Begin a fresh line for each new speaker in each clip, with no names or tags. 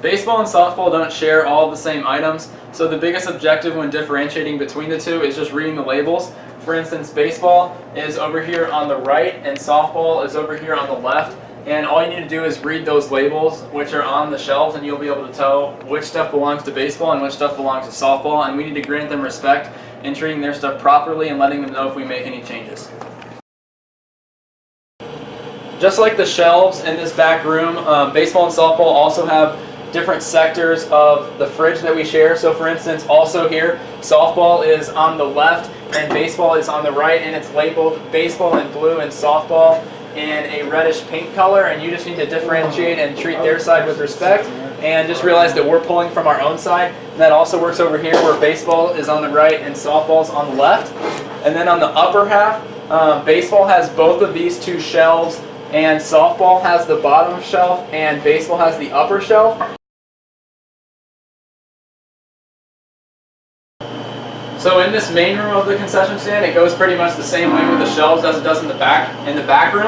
Baseball and softball don't share all the same items, so the biggest objective when differentiating between the two is just reading the labels. For instance, baseball is over here on the right and softball is over here on the left. And all you need to do is read those labels which are on the shelves, and you'll be able to tell which stuff belongs to baseball and which stuff belongs to softball, and we need to grant them respect in treating their stuff properly and letting them know if we make any changes. Just like the shelves in this back room, baseball and softball also have different sectors of the fridge that we share. So for instance, also here, softball is on the left and baseball is on the right, and it's labeled baseball in blue and softball in a reddish pink color, and you just need to differentiate and treat their side with respect, and just realize that we're pulling from our own side. And that also works over here where baseball is on the right and softball is on the left. And then on the upper half, baseball has both of these two shelves, and softball has the bottom shelf and baseball has the upper shelf. So in this main room of the concession stand, it goes pretty much the same way with the shelves as it does in the back room.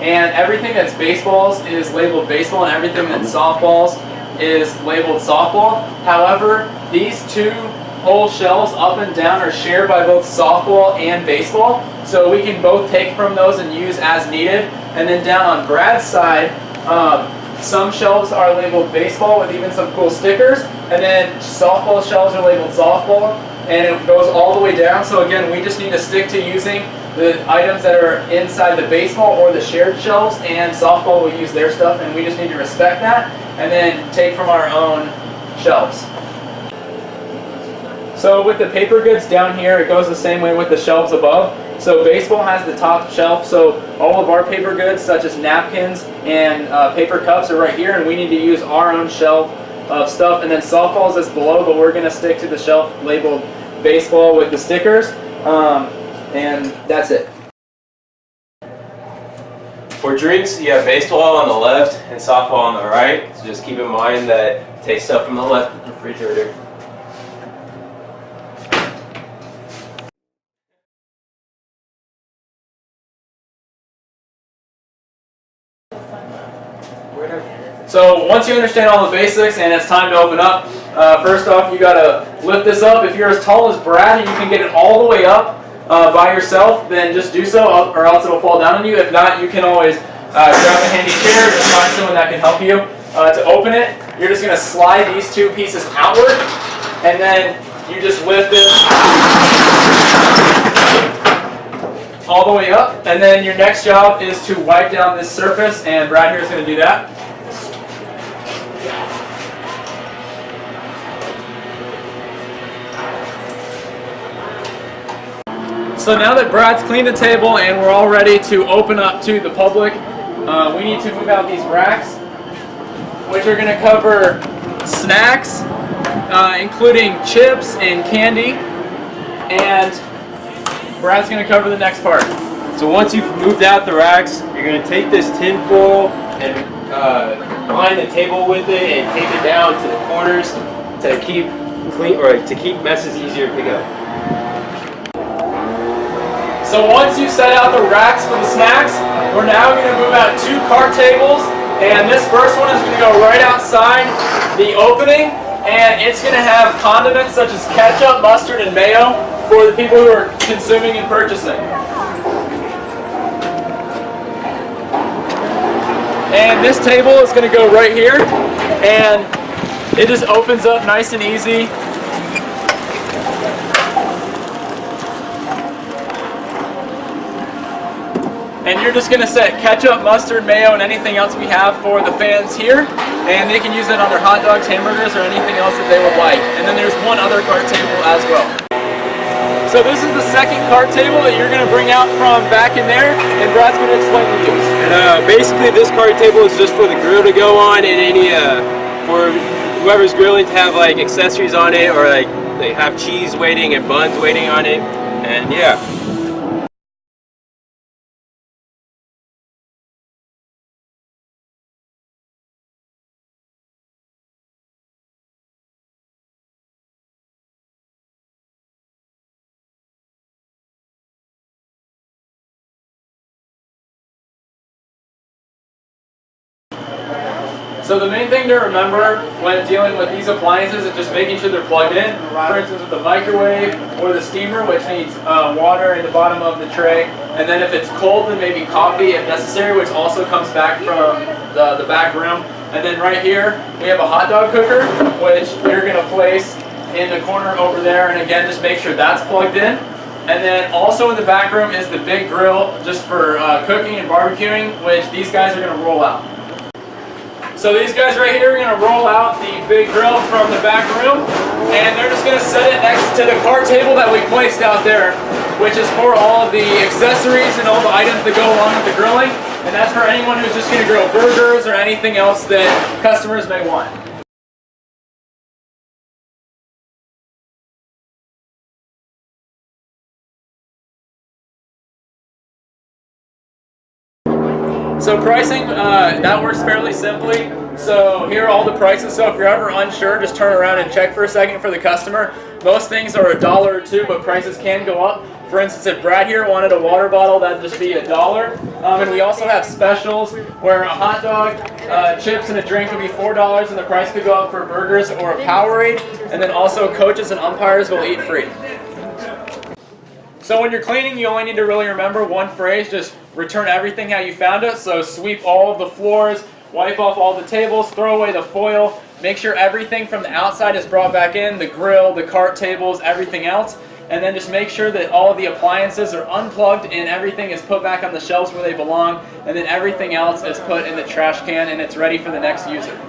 And everything that's baseballs is labeled baseball, and everything that's softballs is labeled softball. However, these two whole shelves up and down are shared by both softball and baseball, so we can both take from those and use as needed. And then down on Brad's side, some shelves are labeled baseball with even some cool stickers, and then softball shelves are labeled softball, and it goes all the way down. So again, we just need to stick to using the items that are inside the baseball or the shared shelves, and softball will use their stuff, and we just need to respect that and then take from our own shelves. So with the paper goods down here, it goes the same way with the shelves above. So baseball has the top shelf, so all of our paper goods such as napkins and paper cups are right here, and we need to use our own shelf of stuff. And then softballs is below, but we're going to stick to the shelf labeled baseball with the stickers, and that's it.
For drinks, you have baseball on the left and softball on the right, so just keep in mind that take stuff from the left of the refrigerator.
So once you understand all the basics and it's time to open up, first off you gotta lift this up. If you're as tall as Brad and you can get it all the way up by yourself, then just do so, or else it'll fall down on you. If not, you can always grab a handy chair or just find someone that can help you. To open it, you're just gonna slide these two pieces outward, and then you just lift it all the way up, and then your next job is to wipe down this surface, and Brad here is gonna do that. So now that Brad's cleaned the table and we're all ready to open up to the public, we need to move out these racks, which are going to cover snacks, including chips and candy, and Brad's going to cover the next part.
So once you've moved out the racks, you're going to take this tin foil and line the table with it and tape it down to the corners to keep clean, or to keep messes easier to pick up.
So once you set out the racks for the snacks, we're now going to move out 2 cart tables, and this first one is going to go right outside the opening, and it's going to have condiments such as ketchup, mustard, and mayo for the people who are consuming and purchasing. And this table is going to go right here, and it just opens up nice and easy. And you're just going to set ketchup, mustard, mayo, and anything else we have for the fans here. And they can use it on their hot dogs, hamburgers, or anything else that they would like. And then there's one other cart table as well. So this is the second cart table that you're going to bring out from back in there, and Brad's going to explain the use.
And basically this cart table is just for the grill to go on, and any for whoever's grilling to have like accessories on it, or like they have cheese waiting and buns waiting on it. And yeah.
So the main thing to remember when dealing with these appliances is just making sure they're plugged in. For instance, with the microwave or the steamer, which needs water in the bottom of the tray. And then if it's cold, then maybe coffee if necessary, which also comes back from the back room. And then right here, we have a hot dog cooker, which you're going to place in the corner over there. And again, just make sure that's plugged in. And then also in the back room is the big grill just for cooking and barbecuing, which these guys are going to roll out. So these guys right here are going to roll out the big grill from the back room, and they're just going to set it next to the cart table that we placed out there, which is for all of the accessories and all the items that go along with the grilling. And that's for anyone who's just going to grill burgers or anything else that customers may want. So pricing, that works fairly simply. So here are all the prices. So if you're ever unsure, just turn around and check for a second for the customer. Most things are $1 or $2, but prices can go up. For instance, if Brad here wanted a water bottle, that'd just be $1. And we also have specials where a hot dog, chips, and a drink would be $4, and the price could go up for burgers or a Powerade. And then also coaches and umpires will eat free. So when you're cleaning, you only need to really remember one phrase, just return everything how you found it. So sweep all of the floors, wipe off all the tables, throw away the foil, make sure everything from the outside is brought back in, the grill, the cart tables, everything else. And then just make sure that all of the appliances are unplugged and everything is put back on the shelves where they belong. And then everything else is put in the trash can and it's ready for the next user.